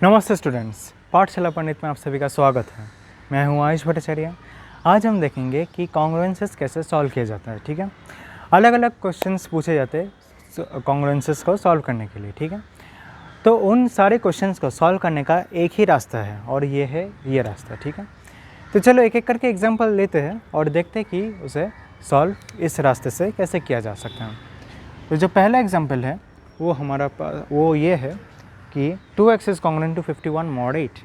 नमस्ते स्टूडेंट्स, पाठशाला पंडित में आप सभी का स्वागत है। मैं हूं आयुष भट्टाचार्य। आज हम देखेंगे कि कॉन्ग्रुएंसेस कैसे सॉल्व किया जाता है। ठीक है, अलग अलग क्वेश्चंस पूछे जाते हैं कॉन्ग्रुएंसेस को सॉल्व करने के लिए। ठीक है, तो उन सारे क्वेश्चंस को सॉल्व करने का एक ही रास्ता है और ये है ये रास्ता। ठीक है, तो चलो एक एक करके एग्जाम्पल लेते हैं और देखते हैं कि उसे सॉल्व इस रास्ते से कैसे किया जा सकता है। तो जो पहला एग्जाम्पल है वो ये है कि 2x is congruent to 51 mod 8।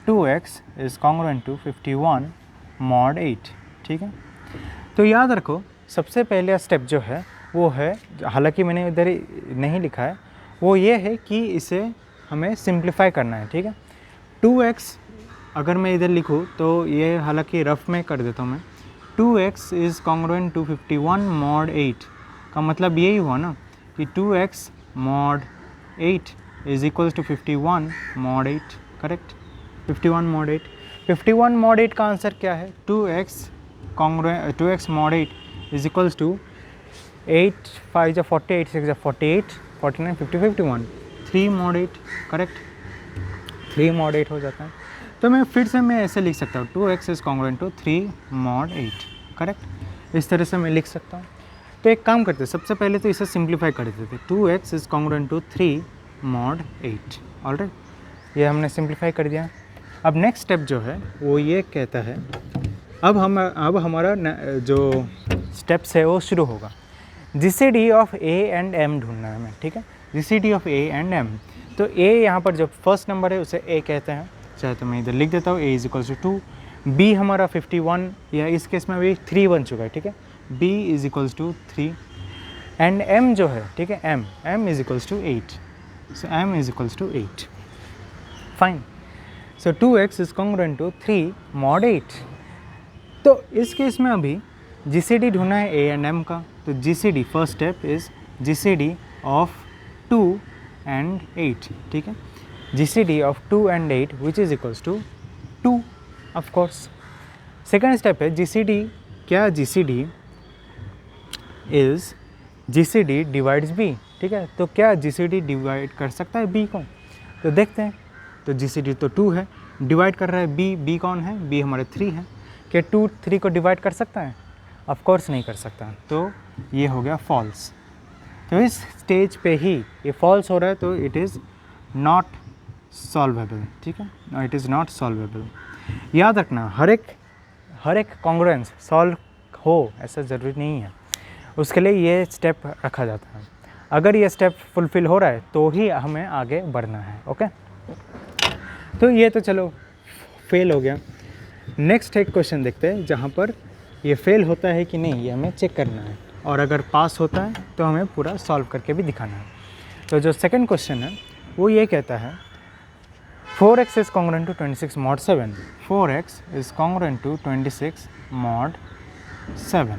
2x is congruent to 51 mod 8। ठीक है, तो याद रखो सबसे पहला स्टेप जो है वो है, हालांकि मैंने इधर नहीं लिखा है, वो ये है कि इसे हमें सिंप्लीफाई करना है। ठीक है, 2x अगर मैं इधर लिखूँ तो ये हालांकि रफ में कर देता हूँ मैं। 2x is congruent to 51 mod 8 का मतलब यही हुआ ना कि 2x mod 8 is equals to 51 mod 8। Correct, 51 mod 8। 51 mod 8 का आंसर क्या है? 2x mod 8 is equals to 8 5 जा 48 6 जा 48 49 50 51 3 mod 8। करेक्ट, 3 mod 8 हो जाता है। तो मैं फिर से मैं ऐसे लिख सकता हूँ 2x is congruent to 3 mod 8। Correct, इस तरह से मैं लिख सकता हूँ। तो एक काम करते हैं, सबसे पहले तो इसे सिंप्लीफाई कर देते थे। 2x is congruent to 3 mod 8। Alright, ये हमने सिंप्लीफाई कर दिया। अब नेक्स्ट स्टेप जो है वो ये कहता है, अब हमारा जो स्टेप्स है वो शुरू होगा। GCD of a and m ढूंढना है हमें। ठीक है, GCD of a and m. तो ए यहाँ पर जो फर्स्ट नंबर है उसे ए कहते हैं, चाहे तो मैं इधर लिख देता हूँ a is equals to 2। B हमारा 51 या इस केस में अभी 3 बन चुका है। ठीक है, b is equals to 3 and m जो है, ठीक है, m is equals to 8। So m is equals to 8. Fine. So 2x is congruent to 3 mod 8. तो इस केस में अभी GCD ढूंढना है a and m का। तो GCD first step is GCD of 2 and 8। ठीक है, GCD of 2 and 8 which is equals to 2 of course। Second step है GCD, क्या GCD is GCD divides B। ठीक है, तो क्या GCD डिवाइड कर सकता है B को? तो देखते हैं। तो GCD तो 2 है, डिवाइड कर रहा है B कौन है? B हमारे 3 है। क्या 2 3 को डिवाइड कर सकता है? ऑफ कोर्स नहीं कर सकता, तो ये हो गया फॉल्स। तो इस स्टेज पे ही ये फॉल्स हो रहा है, तो इट इज़ नॉट सॉल्वेबल। ठीक है, इट इज़ नॉट सॉल्वेबल। याद रखना, हर एक कॉन्ग्रुएंस सॉल्व हो ऐसा ज़रूरी नहीं है, उसके लिए ये स्टेप रखा जाता है। अगर ये स्टेप फुलफ़िल हो रहा है तो ही हमें आगे बढ़ना है। ओके, तो ये तो चलो फेल हो गया। नेक्स्ट एक क्वेश्चन देखते हैं जहाँ पर ये फेल होता है कि नहीं, ये हमें चेक करना है, और अगर पास होता है तो हमें पूरा सॉल्व करके भी दिखाना है। तो जो सेकंड क्वेश्चन है वो ये कहता है 4x is congruent to 26 mod 7। 4x is congruent to 26 mod 7।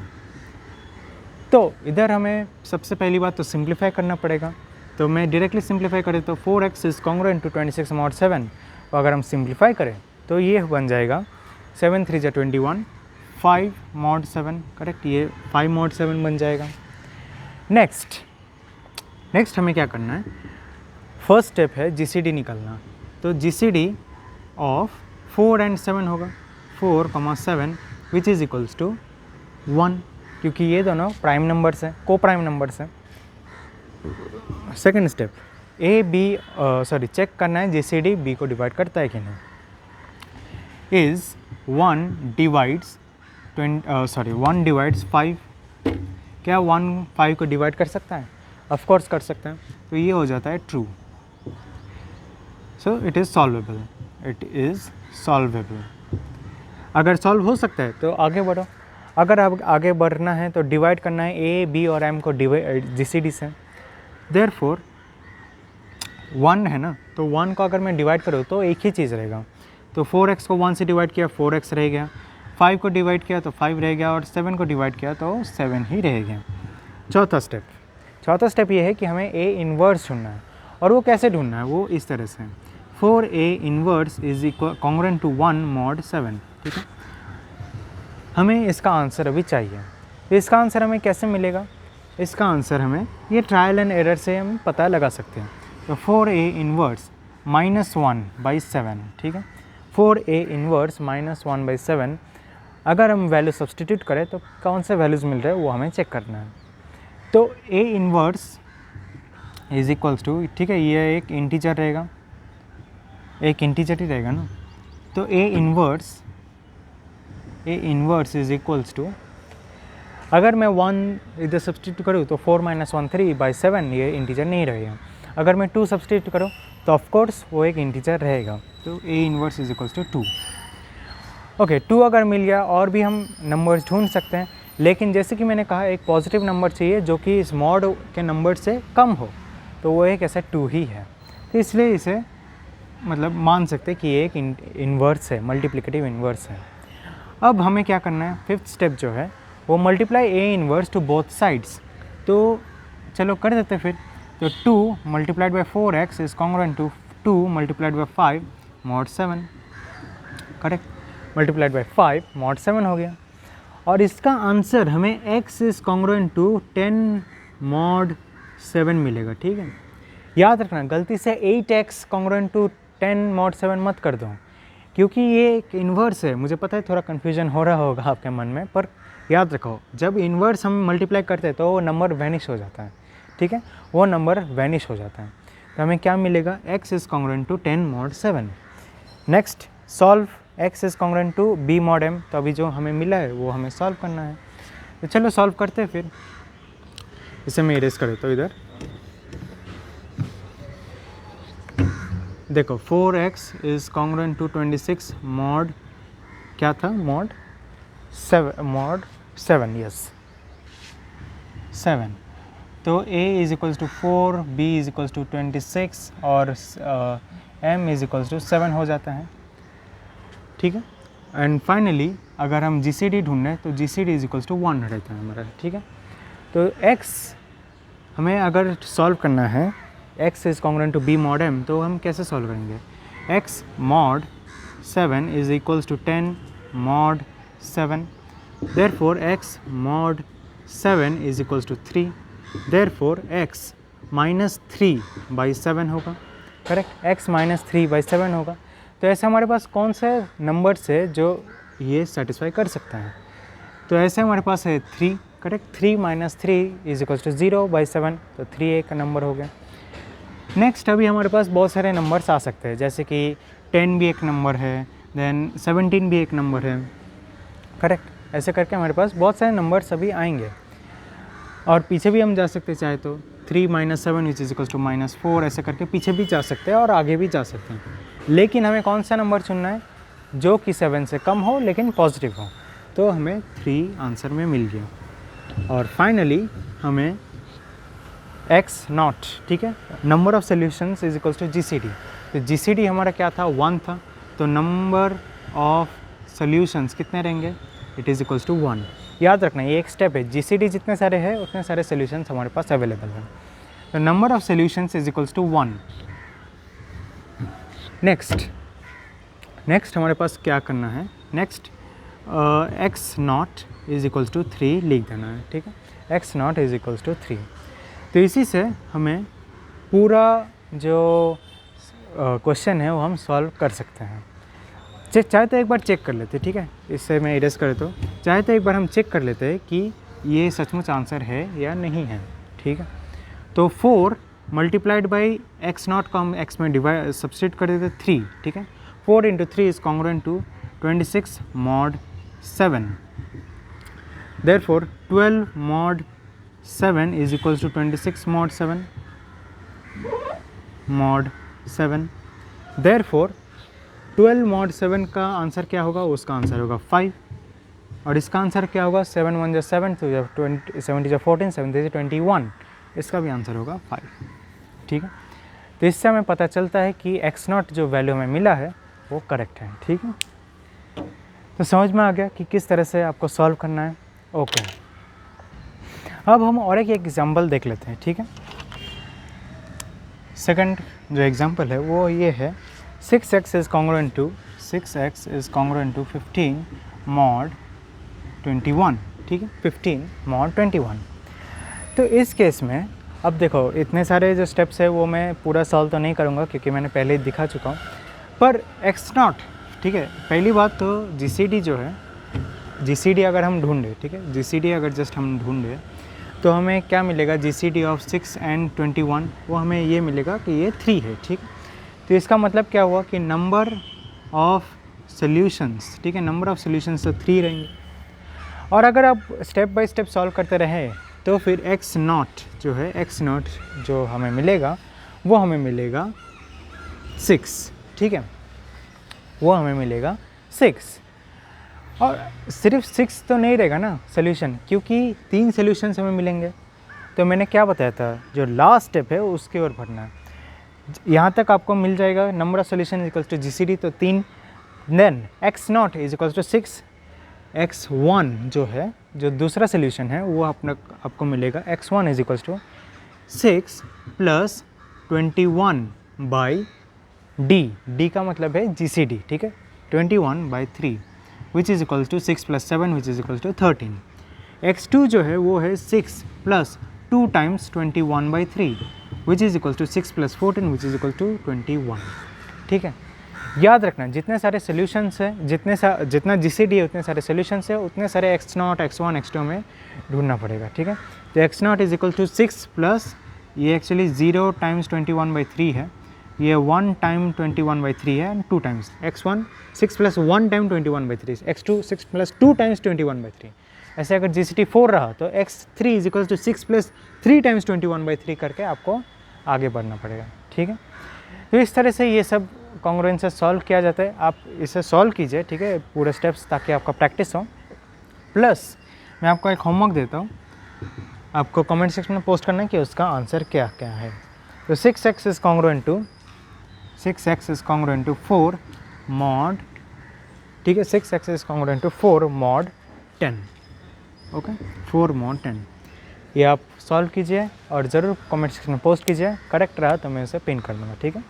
तो इधर हमें सबसे पहली बात तो सिंप्लीफाई करना पड़ेगा। तो मैं डायरेक्टली सिंप्लीफाई करें तो 4x is congruent to 26 mod 7। तो अगर हम सिंप्लीफाई करें तो ये बन जाएगा 7 3 जा 21 5 mod 7। करेक्ट, ये 5 mod 7 बन जाएगा। नेक्स्ट हमें क्या करना है? फर्स्ट स्टेप है GCD निकालना। तो GCD ऑफ 4 and 7 होगा, 4, 7 विच इज़ इक्वल्स टू 1, क्योंकि ये दोनों प्राइम नंबर्स हैं, को प्राइम नंबर्स हैं। सेकंड स्टेप चेक करना है GCD B को डिवाइड करता है कि नहीं। Is 1 divides 5। क्या 1 5 को डिवाइड कर सकता है? ऑफ कोर्स कर सकता है, तो ये हो जाता है true. So it is solvable. अगर सॉल्व हो सकता है तो आगे बढ़ो। अगर आप आगे बढ़ना है तो डिवाइड करना है A, B और M को GCD से। देयरफॉर 1 है ना, तो 1 को अगर मैं डिवाइड करूँ तो एक ही चीज़ रहेगा। तो 4x को 1 से डिवाइड किया 4x रह गया, 5 को डिवाइड किया तो 5 रह गया, और 7 को डिवाइड किया तो 7 ही रह गया। चौथा स्टेप ये है कि हमें A इन्वर्स ढूंढना है, और वो कैसे ढूंढना है? वो इस तरह से 4A inverse is equal congruent to 1 mod 7। ठीक है, हमें इसका आंसर अभी चाहिए। तो इसका आंसर हमें कैसे मिलेगा? इसका आंसर हमें ये ट्रायल एंड एरर से हम पता लगा सकते हैं। तो 4A इन्वर्स -1/7, ठीक है। 4a इन्वर्स -1/7 अगर हम वैल्यू सब्सटीट्यूट करें तो कौन से वैल्यूज़ मिल रहे हैं वो हमें चेक करना है। तो a inverse is equals to, ठीक है, ये एक इंटीजर रहेगा, एक इंटीजर ही रहेगा ना। तो a inverse is equals to, अगर मैं 1 इधर सब्सटीट्यूट करूँ तो 4 - 1 3/7 ये इंटीजर नहीं रहेगा। अगर मैं 2 सब्सटीट्यूट करूँ तो ऑफकोर्स वो एक इंटीजर रहेगा। तो a inverse is equals to 2। Okay, 2 अगर मिल गया और भी हम नंबर्स ढूंढ सकते हैं, लेकिन जैसे कि मैंने कहा एक पॉजिटिव नंबर चाहिए जो कि इस मॉड के नंबर से कम हो, तो वो एक ऐसा 2 ही है। तो इसलिए इसे मतलब मान सकते हैं कि ये एक इन्वर्स है, मल्टीप्लिकेटिव इन्वर्स है। अब हमें क्या करना है, फिफ्थ स्टेप जो है वो multiply a inverse to both sides. तो चलो कर देते फिर। तो 2 multiplied by 4x is congruent to 2 multiplied by 5 mod 7, correct, multiplied by 5 mod 7 हो गया। और इसका आंसर हमें x is congruent to 10 mod 7 मिलेगा, ठीक है। याद रखना गलती से 8x कॉन्ग्रुएंट टू 10 mod 7 मत कर दो, क्योंकि ये एक इन्वर्स है। मुझे पता है थोड़ा कन्फ्यूजन हो रहा होगा आपके मन में, पर याद रखो जब इन्वर्स हम मल्टीप्लाई करते हैं तो वो नंबर वैनिश हो जाता है, ठीक है, वो नंबर वैनिश हो जाता है। तो हमें क्या मिलेगा, x is congruent to 10 mod 7। Next solve x is congruent to b mod m। तो अभी जो हमें मिला है वो हमें सॉल्व करना है। तो चलो सॉल्व करते हैं फिर। इसे मैं इरेज कर देता हूँ इधर। देखो 4x is congruent to 26 mod, क्या था, mod 7, यस 7। तो a is equals to 4, b is equals to 26 और m इज इक्वल्स टू 7 हो जाता है, ठीक है। एंड फाइनली अगर हम GCD ढूंढें तो GCD इज इक्वल्स टू 1 रहता है हमारा, ठीक है। तो x हमें अगर सॉल्व करना है, x is congruent to b mod m, तो हम कैसे सॉल्व करेंगे, x mod 7 is equals to 10 mod 7, therefore x mod 7 is equals to 3, therefore x minus 3/7 होगा, करेक्ट, x minus 3/7 होगा। तो ऐसे हमारे पास कौन से नंबर से जो ये सेटिस्फाई कर सकता है, तो ऐसे हमारे पास है 3, करेक्ट, 3 - 3 इज इक्वल्स टू 0/7, तो 3 एक नंबर हो गया। नेक्स्ट अभी हमारे पास बहुत सारे नंबर्स आ सकते हैं, जैसे कि 10 भी एक नंबर है, देन 17 भी एक नंबर है, करेक्ट। ऐसे करके हमारे पास बहुत सारे नंबर्स अभी आएंगे। और पीछे भी हम जा सकते हैं चाहे तो 3 - 7 विच इज इक्वल्स टू -4, ऐसे करके पीछे भी जा सकते हैं और आगे भी जा सकते हैं। लेकिन हमें कौन सा नंबर चुनना है जो कि 7 से कम हो लेकिन पॉजिटिव हो। तो हमें 3 आंसर में मिल गया। और फाइनली हमें x0, ठीक है, number of solutions is equals to GCD। तो GCD हमारा क्या था, 1 था, तो नंबर ऑफ सोल्यूशंस कितने रहेंगे, इट इज़ इक्वल्स टू 1। याद रखना ये एक स्टेप है, GCD जितने सारे हैं उतने सारे सोल्यूशंस हमारे पास अवेलेबल हैं। तो number of solutions is equals to 1। Next हमारे पास क्या करना है, next x0 is equals to 3 लिख देना है, ठीक है, x0 इज इक्वल्स टू 3। तो इसी से हमें पूरा जो क्वेश्चन है वो हम सॉल्व कर सकते हैं। चाहे तो एक बार चेक कर लेते, ठीक है, इससे मैं इरेज कर देता हूँ। चाहे तो एक बार हम चेक कर लेते हैं कि ये सचमुच आंसर है या नहीं है, ठीक है। तो 4 मल्टीप्लाइड बाई x0 को हम x में डिवाइड सब्स्टिट्यूट कर देते 3, ठीक है। 4 × 3 is congruent to 26 mod 7, therefore 12 mod 7 is equals to 26 mod 7, therefore 12 mod 7 का आंसर क्या होगा, उसका आंसर होगा 5। और इसका आंसर क्या होगा, 7 × 1 = 7, तो 7 × 14, 7 × 21, इसका भी आंसर होगा 5, ठीक है। तो इससे हमें पता चलता है कि x0 जो वैल्यू हमें मिला है वो करेक्ट है, ठीक है। तो समझ में आ गया कि किस तरह से आपको सॉल्व करना है। ओके, अब हम और एक एग्जाम्पल देख लेते हैं, ठीक है। सेकंड जो एग्जाम्पल है वो ये है, 6x is congruent to 15 mod 21, ठीक है, 15 mod 21। तो इस केस में अब देखो इतने सारे जो स्टेप्स है वो मैं पूरा सॉल्व तो नहीं करूँगा क्योंकि मैंने पहले ही दिखा चुका हूँ, पर एक्स नॉट, ठीक है। पहली बात तो GCD जो है, GCD अगर हम ढूंढे, ठीक है, GCD अगर जस्ट हम ढूंढे तो हमें क्या मिलेगा, GCD ऑफ 6 and 21, वो हमें ये मिलेगा कि ये 3 है, ठीक। तो इसका मतलब क्या हुआ कि नंबर ऑफ सॉल्यूशंस, ठीक है, नंबर ऑफ सॉल्यूशंस तो 3 रहेंगे। और अगर आप स्टेप बाय स्टेप सॉल्व करते रहे तो फिर एक्स नॉट जो है, एक्स नॉट जो हमें मिलेगा वो हमें मिलेगा 6, ठीक है, वो हमें मिलेगा 6। और सिर्फ 6 तो नहीं रहेगा ना सोल्यूशन, क्योंकि 3 सोल्यूशंस हमें मिलेंगे। तो मैंने क्या बताया था, जो लास्ट स्टेप है उसकी ओर बढ़ना है। यहाँ तक आपको मिल जाएगा number of solution equals to GCD, तो 3, then x naught is equals to 6, x1 जो है, जो दूसरा सोल्यूशन है वो आपको मिलेगा x1 is equals to 6 plus 21 by d का मतलब है GCD, ठीक है, 21/3 which is equals to 6 + 7 which is equals to 13। x2 जो है वो है 6 plus 2 times 21/3 which is equals to 6 + 14 which is equal to 21, ठीक है। याद रखना जितने सारे सोल्यूशंस हैं, जितना GCD है उतने सारे सोल्यूशंस है, उतने सारे x0, x1, x2 में ढूंढना पड़ेगा, ठीक है। तो x0 is equal to 6 plus ये एक्चुअली 0 टाइम्स 21/3 है, ये 1 टाइम 21/3 है, and 2 times x1 6 plus 1 time 21/3, x2 6 plus 2 times 21/3। ऐसे अगर GCD 4 रहा तो x3 is equal to 6 plus 3 times 21/3 करके आपको आगे बढ़ना पड़ेगा, ठीक है। तो इस तरह से ये सब कॉन्ग्रुएंस सॉल्व किया जाता है। आप इसे सॉल्व कीजिए, ठीक है, पूरे स्टेप्स, ताकि आपका प्रैक्टिस हो। प्लस मैं आपको एक होमवर्क देता हूँ, आपको कमेंट सेक्शन में पोस्ट करना है कि उसका आंसर क्या क्या है। तो 6x is congruent to 4 mod, ठीक है, 6x is congruent to 4 mod 10, okay, 4 mod 10। ये आप सॉल्व कीजिए और ज़रूर कमेंट सेक्शन में पोस्ट कीजिए। करेक्ट रहा तो मैं उसे पिन कर दूँगा, ठीक है।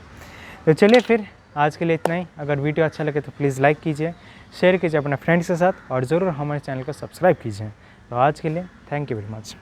तो चलिए फिर आज के लिए इतना ही। अगर वीडियो अच्छा लगे तो प्लीज़ लाइक कीजिए, शेयर कीजिए अपने फ्रेंड्स के साथ, और ज़रूर हमारे चैनल को सब्सक्राइब कीजिए। तो आज के लिए थैंक यू वेरी मच।